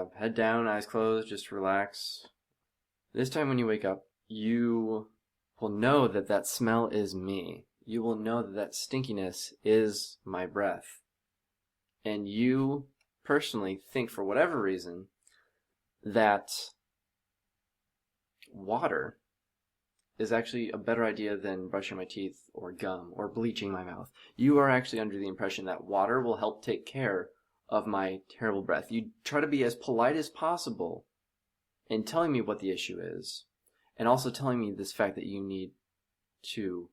Clab. Head down, eyes closed, just relax. This time when you wake up, you will know that that smell is me. You will know that that stinkiness is my breath. And you personally think, for whatever reason, that water is actually a better idea than brushing my teeth or gum or bleaching my mouth. You are actually under the impression that water will help take care of my terrible breath. You try to be as polite as possible in telling me what the issue is, and also telling me this fact that you need to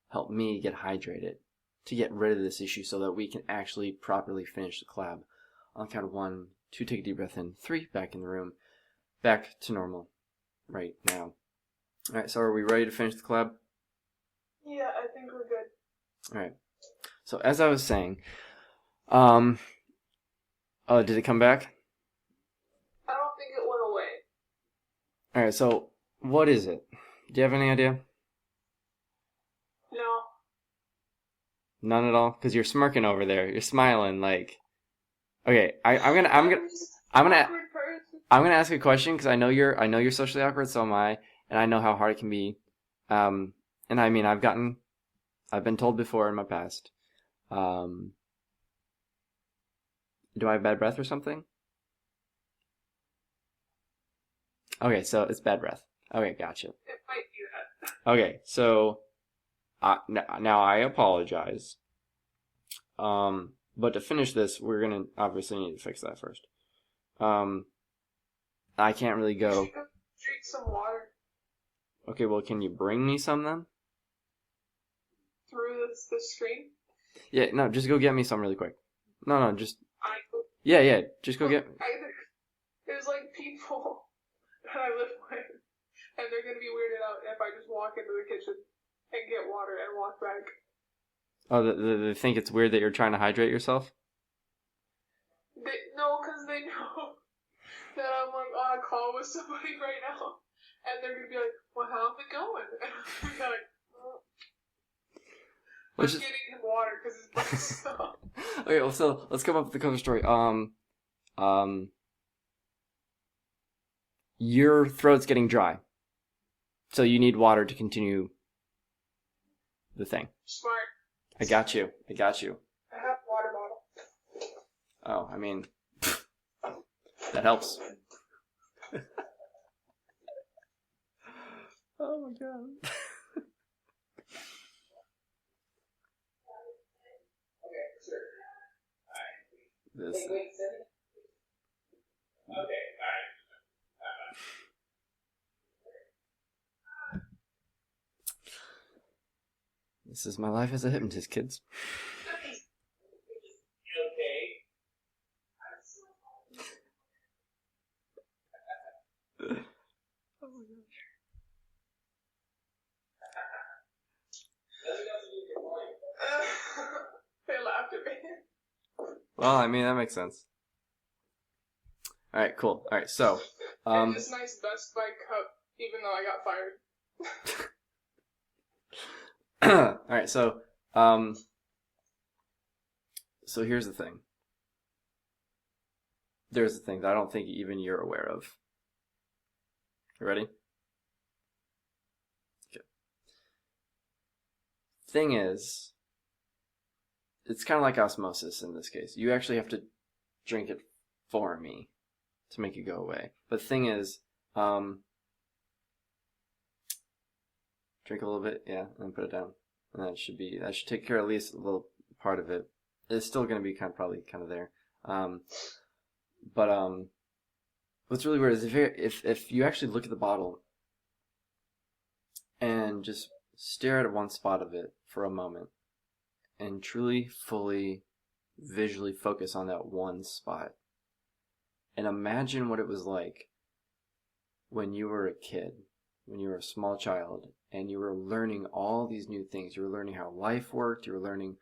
help me get hydrated, to get rid of this issue so that we can actually properly finish the collab. On the count of 1, 2, take a deep breath in, 3, back in the room, back to normal right now. Alright, so are we ready to finish the collab? Yeah, I think we're good. Alright, so as I was saying, did it come back? I don't think it went away. Alright, so what is it? Do you have any idea? No. None at all? Because you're smirking over there. You're smiling like. Okay, I'm gonna ask a question because I know you're socially awkward, so am I, and I know how hard it can be. And I mean I've been told before in my past. Do I have bad breath or something? Okay, so it's bad breath. Okay, gotcha. It might be that. Okay, so now I apologize. But to finish this, we're gonna obviously need to fix that first. I can't really go. Drink some water. Okay, well, can you bring me some then? Through the screen? Yeah, no, just go get me some really quick. No, just. Yeah, just go get. There's like people that I live with, and they're gonna be weirded out if I just walk into the kitchen and get water and walk back. Oh, they think it's weird that you're trying to hydrate yourself? No, because they know that I'm like on a call with somebody right now, and they're gonna be like, "Well, how's it going?" And I'm like, I'm getting him water because his breath sucks. Okay, well, so let's come up with the cover story. Your throat's getting dry, so you need water to continue the thing. Smart. I got you. I have a water bottle. Oh, I mean, that helps. Oh my god. Okay, sure. Alright. This. Wait, okay, alright. This is my life as a hypnotist, kids. Okay. Oh my gosh. They laughed at me. Well, I mean, that makes sense. Alright, cool. Alright, so. And this nice Best Buy cup, even though I got fired. Alright, so here's the thing. There's the thing that I don't think even you're aware of. You ready? Okay. Thing is, it's kind of like osmosis in this case. You actually have to drink it for me to make it go away. But the thing is, drink a little bit, yeah, and then put it down. And that should take care of at least a little part of it. It's still going to be probably kind of there. But what's really weird is if you actually look at the bottle and just stare at one spot of it for a moment and truly, fully, visually focus on that one spot and imagine what it was like when you were a kid, when you were a small child, and you were learning all these new things. You were learning how life worked. You were learning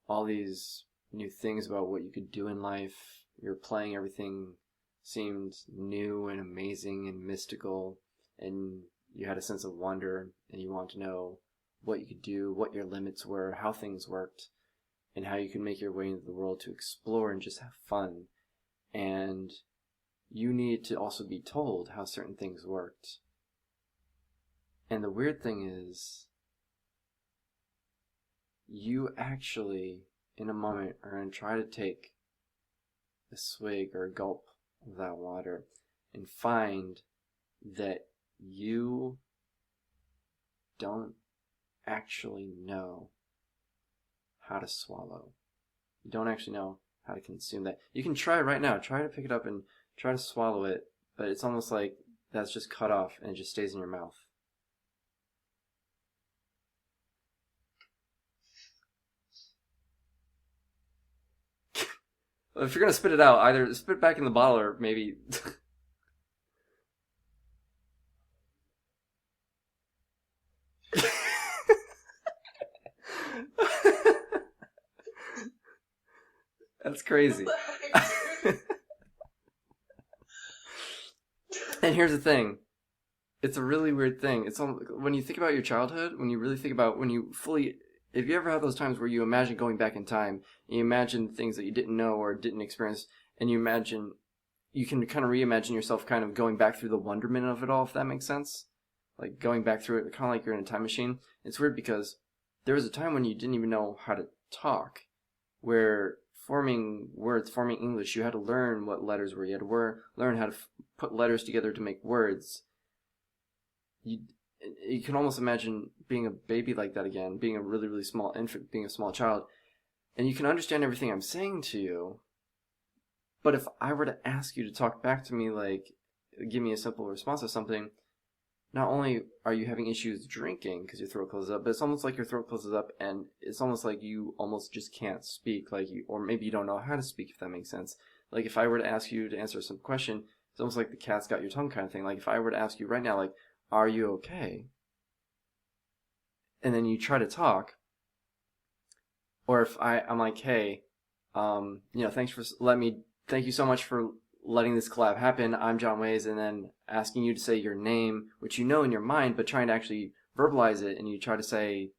all these new things about what you could do in life. You were playing, everything seemed new and amazing and mystical, and you had a sense of wonder, and you wanted to know what you could do, what your limits were, how things worked, and how you could make your way into the world to explore and just have fun. And you needed to also be told how certain things worked. And the weird thing is, you actually, in a moment, are going to try to take a swig or a gulp of that water and find that you don't actually know how to swallow. You don't actually know how to consume that. You can try right now. Try to pick it up and try to swallow it, but it's almost like that's just cut off and it just stays in your mouth. If you're going to spit it out, either spit it back in the bottle or maybe... That's crazy. And here's the thing. It's a really weird thing. It's when you think about your childhood, when you really think about if you ever have those times where you imagine going back in time, and you imagine things that you didn't know or didn't experience, and you can kind of reimagine yourself kind of going back through the wonderment of it all, if that makes sense. Like going back through it, kind of like you're in a time machine. It's weird because there was a time when you didn't even know how to talk, where forming words, forming English, you had to learn what letters were. You had to learn how to put letters together to make words. You can almost imagine being a baby like that again, being a really, really small infant, being a small child, and you can understand everything I'm saying to you. But if I were to ask you to talk back to me, like, give me a simple response to something, not only are you having issues drinking because your throat closes up, but it's almost like your throat closes up and it's almost like you almost just can't speak, or maybe you don't know how to speak, if that makes sense. Like if I were to ask you to answer some question, it's almost like the cat's got your tongue kind of thing. Like if I were to ask you right now, like, are you okay? And then you try to talk, or if I'm like, hey, thank you so much for letting this collab happen. I'm John Ways, and then asking you to say your name, which you know in your mind, but trying to actually verbalize it, and you try to say,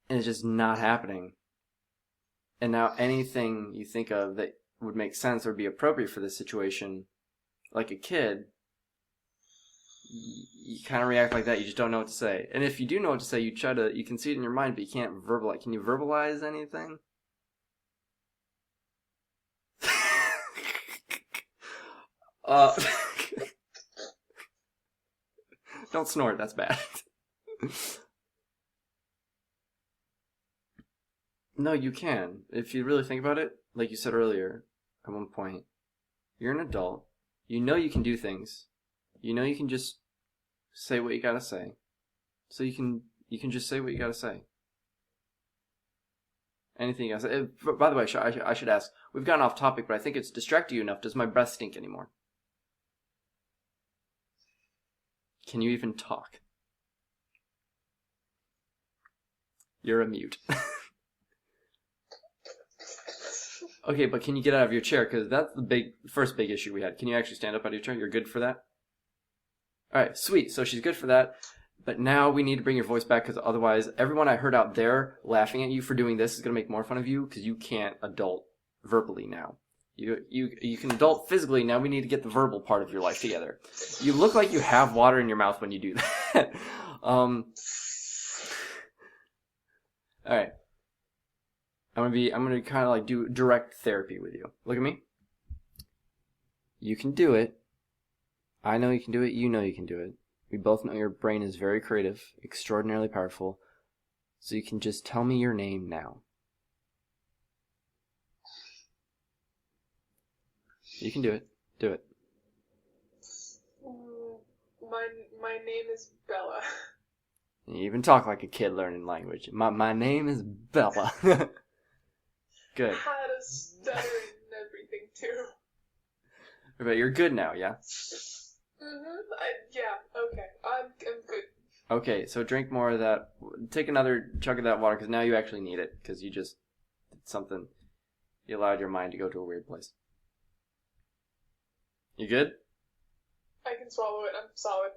and it's just not happening. And now anything you think of that would make sense or be appropriate for this situation, like a kid, you kind of react like that. You just don't know what to say. And if you do know what to say, you can see it in your mind, but you can't verbalize. Can you verbalize anything? Don't snort, that's bad. No, you can. If you really think about it, like you said earlier, at one point, you're an adult. You know you can do things. You know you can just say what you gotta say. So you can just say what you gotta say. Anything else? By the way, I should ask, we've gotten off topic, but I think it's distracted you enough. Does my breath stink anymore? Can you even talk? You're a mute. Okay, but can you get out of your chair? Because that's the first big issue we had. Can you actually stand up out of your chair? You're good for that? Alright, sweet. So she's good for that. But now we need to bring your voice back, because otherwise everyone I heard out there laughing at you for doing this is going to make more fun of you, because you can't adult verbally now. You can adult physically. Now we need to get the verbal part of your life together. You look like you have water in your mouth when you do that. Alright. I'm gonna kind of like do direct therapy with you. Look at me. You can do it. I know you can do it. You know you can do it. We both know your brain is very creative, extraordinarily powerful. So you can just tell me your name now. You can do it. Do it. My name is Bella. You even talk like a kid learning language. My name is Bella. Good. I had a stutter and everything too. But you're good now, yeah? Yeah, okay. I'm good. Okay, so drink more of that. Take another chug of that water, because now you actually need it, because you just did something. You allowed your mind to go to a weird place. You good? I can swallow it. I'm solid.